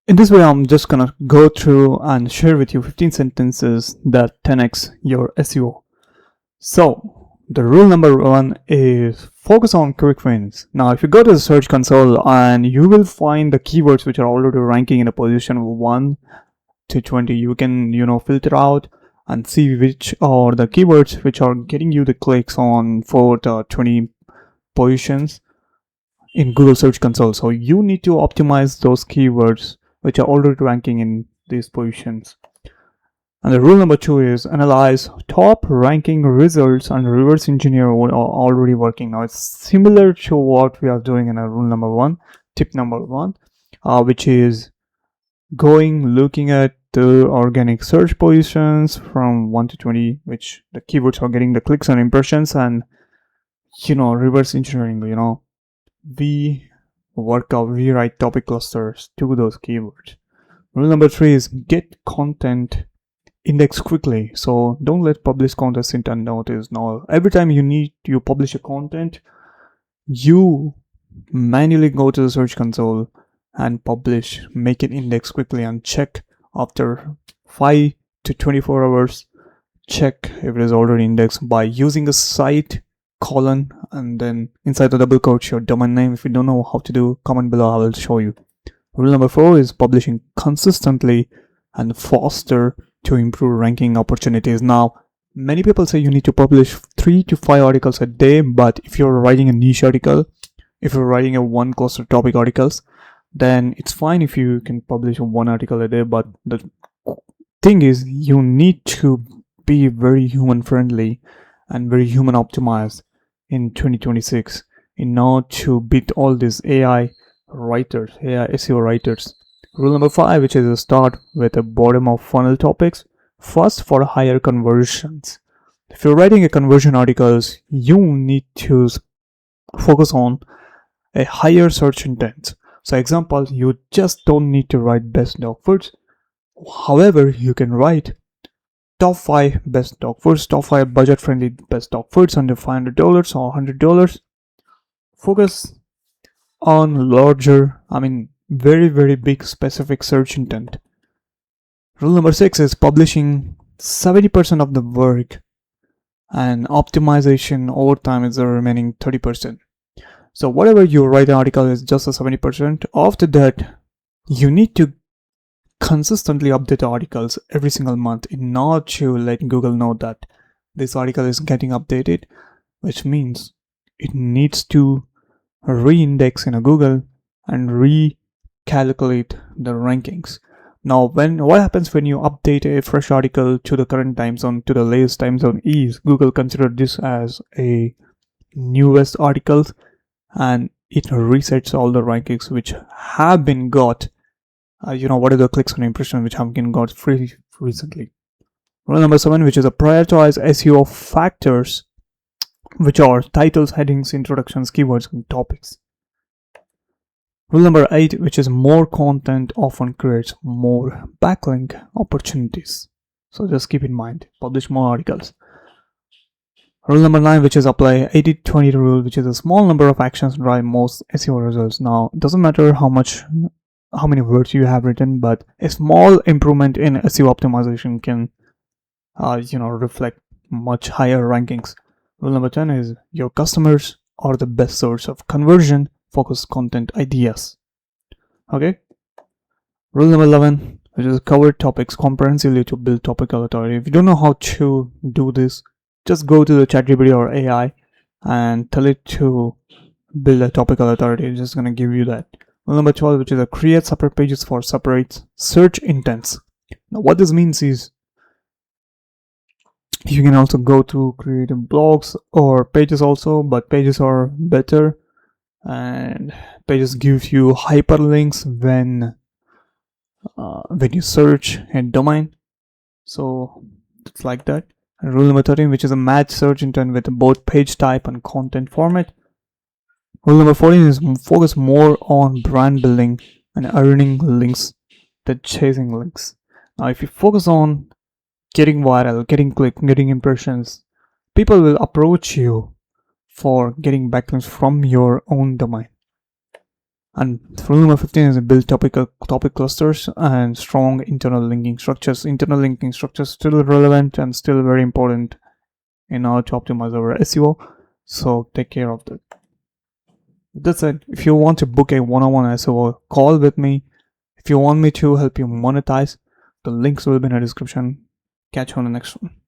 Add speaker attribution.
Speaker 1: In this way, I'm just gonna go through and share with you 15 sentences that 10x your SEO. So, the rule number one is focus on quick wins. Now, if you go to the search console and you will find the keywords which are already ranking in a position 1 to 20, you can, filter out and see which are the keywords which are getting you the clicks on 4 to 20 positions in Google Search Console. So you need to optimize those keywords which are already ranking in these positions. And the rule number two is analyze top ranking results and reverse engineer what are already working. Now it's similar to what we are doing in a rule number one, tip number one, which is looking at the organic search positions from 1 to 20, which the keywords are getting the clicks and impressions, and reverse engineering, we write topic clusters to those keywords. Rule number three is get content indexed quickly. So don't let publish content sit unnoticed. Now every time you publish a content, you manually go to the search console and publish, make it index quickly, and check after 5 to 24 hours, check if it is already indexed by using a site colon and then inside the double quotes your domain name. If you don't know how to do, comment below, I will show you. Rule number four is publishing consistently and faster to improve ranking opportunities. Now many people say you need to publish 3 to 5 articles a day, but if you're writing a niche article, if you're writing a one cluster topic articles, then it's fine if you can publish one article a day. But the thing is, you need to be very human friendly and very human optimized in 2026 in order to beat all these AI SEO writers. Rule number five, which is to start with a bottom of funnel topics first for higher conversions. If you're writing a conversion articles, you need to focus on a higher search intent. So example, you just don't need to write best dog foods. However, you can write top 5 best dog foods, top 5 budget friendly best dog foods under $500 or $100. Focus on larger, very, very big specific search intent. Rule number 6 is publishing 70% of the work and optimization over time is the remaining 30%. So whatever you write an article is just a 70%. After that, you need to consistently update articles every single month in order to let Google know that this article is getting updated, which means it needs to re-index in a Google and recalculate the rankings. Now what happens when you update a fresh article to the current time zone, to the latest time zone, is Google consider this as a newest articles and it resets all the rankings which have been got what are the clicks and impressions which have been got free recently. Rule number 7, which is a prioritize SEO factors, which are titles, headings, introductions, keywords, and topics. Rule number 8, which is more content often creates more backlink opportunities. So just keep in mind, publish more articles. Rule number 9, which is apply 80-20 rule, which is a small number of actions drive most SEO results. Now it doesn't matter how many words you have written, but a small improvement in SEO optimization can reflect much higher rankings. Rule number 10 is your customers are the best source of conversion focused content ideas. Okay. Rule number 11, which is cover topics comprehensively to build topical authority. If you don't know how to do this, just go to the ChatGPT or AI and tell it to build a topical authority. It's just gonna give you that. Rule number 12, which is a create separate pages for separate search intents. Now what this means is you can also go to creative blogs or pages also, but pages are better and pages give you hyperlinks when you search a domain. So it's like that. And rule number 13, which is a match search intent with both page type and content format. Rule number 14 is focus more on brand building and earning links than chasing links. Now if you focus on getting viral, getting clicks, getting impressions, people will approach you for getting backlinks from your own domain. And rule number 15 is build topic clusters and strong internal linking structures. Internal linking structures still relevant and still very important in order to optimize our SEO. So take care of that. That's it. If you want to book a one-on-one SEO call with me, if you want me to help you monetize, the links will be in the description. Catch you on the next one.